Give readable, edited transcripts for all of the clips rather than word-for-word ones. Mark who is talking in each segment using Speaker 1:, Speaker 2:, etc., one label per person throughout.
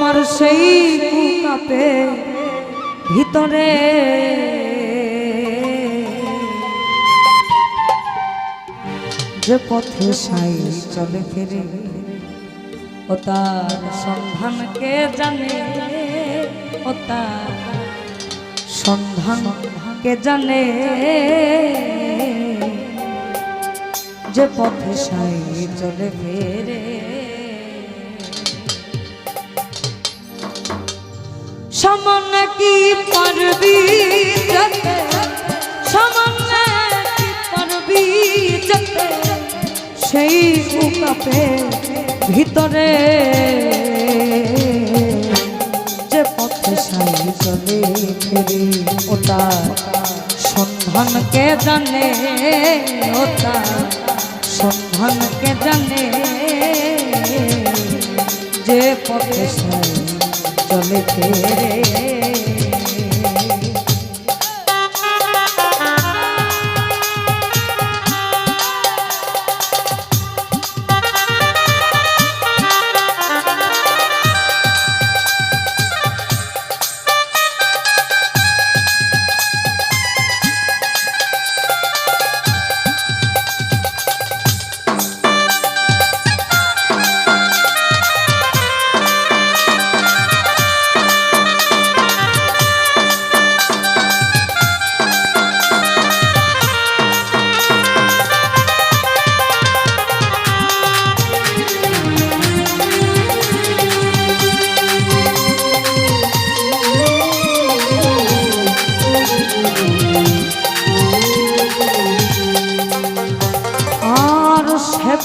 Speaker 1: তোমার সেই কাপে ভিতরে যে পথে সাই চলে ফিরে ও তার সন্ধান কে জানে, ও তার সন্ধান কে জানে, যে পথে সাই চলে ফিরে। সামান্য কি পারবি যেতে, সামান্য কি পারবি যেতে সেই কাপে ভিতরে যে পথে সাই চলে ফিরে ও তার সন্ধান কে জানে, ও তার সন্ধান কে জানে, যে পথে সাই চলে ফিরে।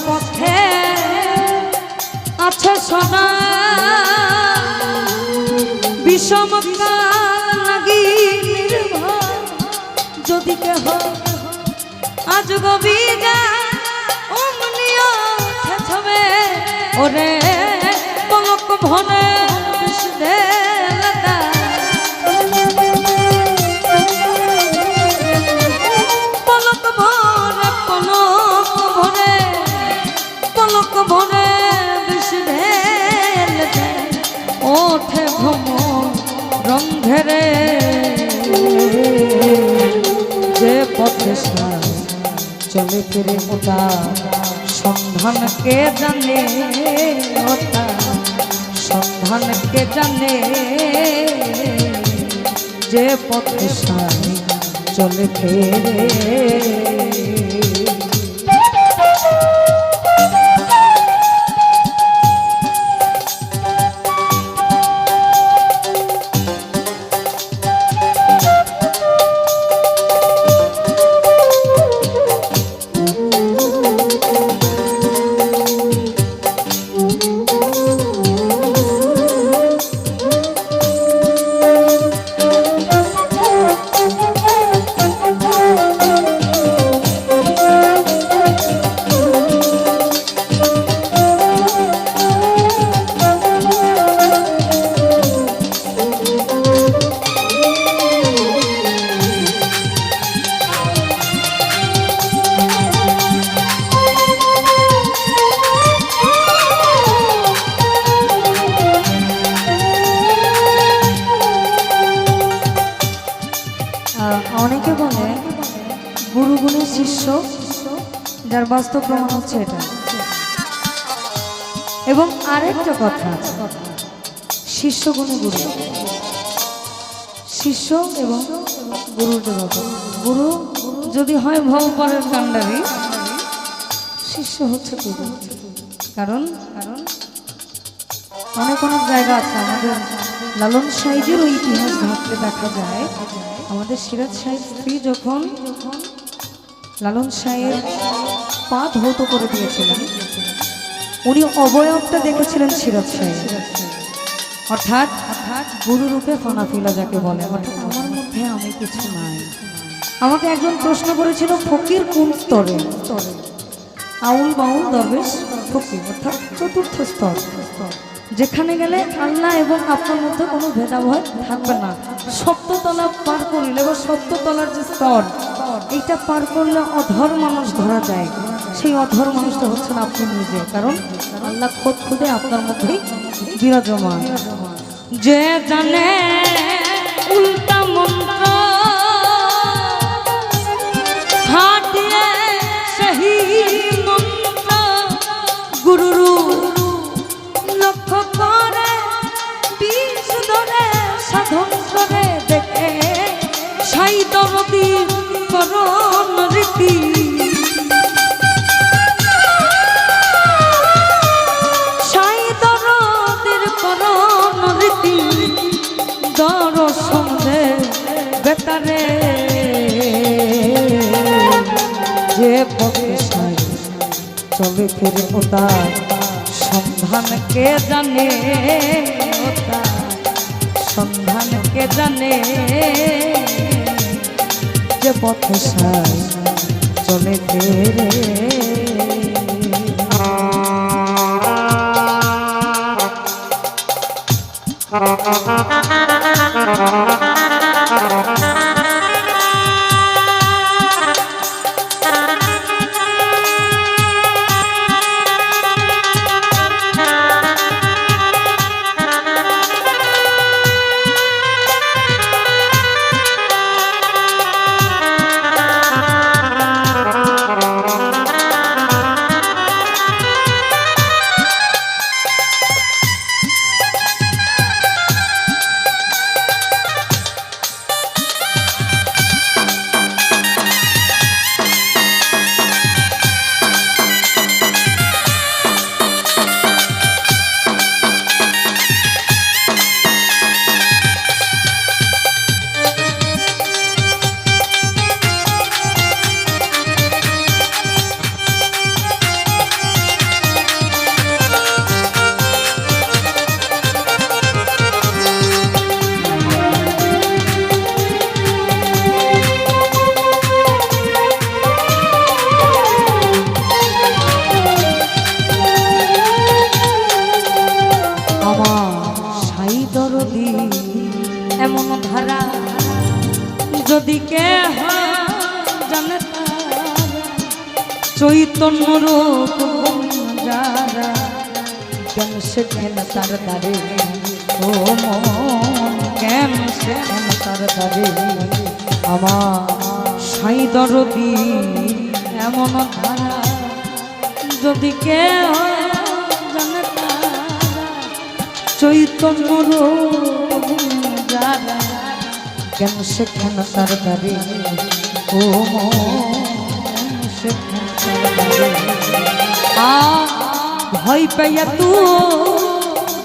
Speaker 1: পথে আছে সোনা বিষম লাগি নির্ভর, যদি কেহ আজ গবিগা অমনিও ছেছবে ওরে পলক ভনে বিষ্ণে লতা, পলক ভরে পলক ভরে পলক ভরে বিষ্ণে ওঠে ভ্রমণ রন্ধেরে, যে পথে সাই চলে ফিরে ওটা সন্ধান কে জানে, ওটা সন্ধান কে জানে, যে পথে সাই চলে ফিরে। অনেকে বলে গুরু গুণের শিষ্য, যার বাস্তব প্রমাণ হচ্ছে এটা। এবং আরেকটা কথা আছে, শিষ্য গুণে গুরু, শিষ্য এবং গুরুর যে কথা, গুরু যদি হয় ভগবানের কাণ্ডারি, শিষ্য হচ্ছে গুরু। কারণ অনেক অনেক জায়গা আছে আমাদের লালন সাহেবের ইতিহাস ঘাটলে দেখা যায়, আমাদের সিরাজ সাহেব স্ত্রী যখন লালন সাহেব পা ধৌত করে দিয়েছিলেন, উনি অবয়বটা দেখেছিলেন সিরাজ সাহেব, অর্থাৎ গুরুরূপে ফনাফিলা যাকে বলে, অর্থাৎ আমার মধ্যে আমি কিছু নাই। আমাকে একজন প্রশ্ন করেছিল ফকির কোন স্তরে, আউল বাউল দরবেশ ফকির, অর্থাৎ চতুর্থ স্তর, যেখানে গেলে আল্লাহ এবং আপনার মধ্যে কোনো ভেদাভেদ থাকবে না। সপ্ততলা পার করলে বা সপ্ততলার যে স্তর, এইটা পার করলে অধর মানুষ ধরা যায়, সেই অধর মানুষটা হচ্ছেন আপনি নিজে, কারণ আল্লাহ খোদ খুদে আপনার মধ্যেই বিরাজমান। যে জানে উল্টা মন্ত্র হাটিয়ে সেই মন্ত্র গুরুরু লক্ষ্য করে বিষ ধরে সাধন করে দেখে সাই দরদি করণ রীতি সাই দরদির করণ রীতি দর্শন দে বেতারে যে পথে সাই চলে ফিরে ওটা সন্ধান কে জানে ওটা সন্ধান কে জানে যে পথে সাই চলে ফিরে এমন ধারা যদি কে জানে চৈতন্য রূপ যারা কেন সেখান তার দ্বারে ও মন কেন সেখান তার দ্বারে আমার সাই দরদি এমন ধারা যদি কে জানে চৈতন্য রূপ যারা কেন সেখান তার দ্বারে ও মন সেখান তার দ্বারে ভয় পাইয়া তু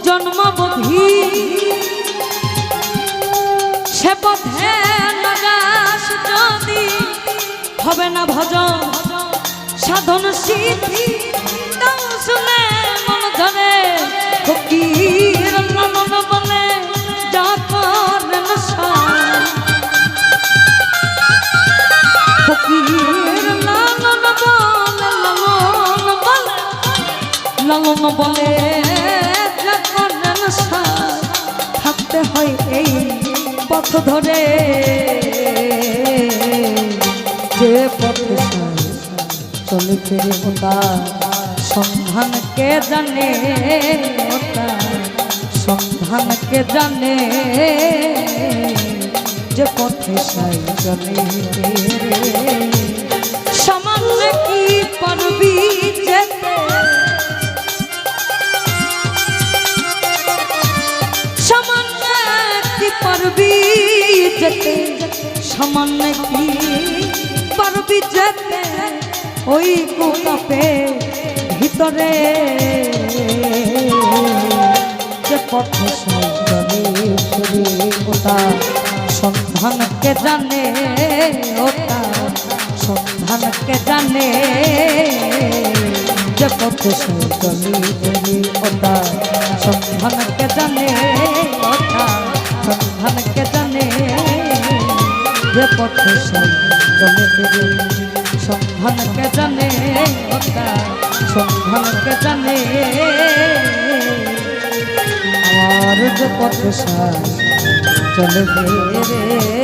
Speaker 1: জন্মবধি সে পথে নাগাস যদি হবে না ভজন সাধন সিদ্ধি শুনে মন ধরে ফকির মন বলে যা করেন ফকির লালন বলে যা করেন থাকতে হয় এই পথ ধরে যে পথে চলে ফিরে ওটা সন্ধান কে জানে ওটা সন্ধান কে জানে যে পথে সাই চলে সামান্য কি পারবি যেতে সামান্য কি পারবি যেতে সামান্য কি পারবি যেতে ওই কুকাপে ভিতরে যে পথে চলে ওটা সন্ধান কে জানে ওটা সন্ধান কে জানে যে পথে চলে ওটা সন্ধান কে জানে ওটা সন্ধান কে জানে যে পথে চলে সন্ধান কে জানে ওটা সন্ধান কে জানে আমার যে পথে চলে রে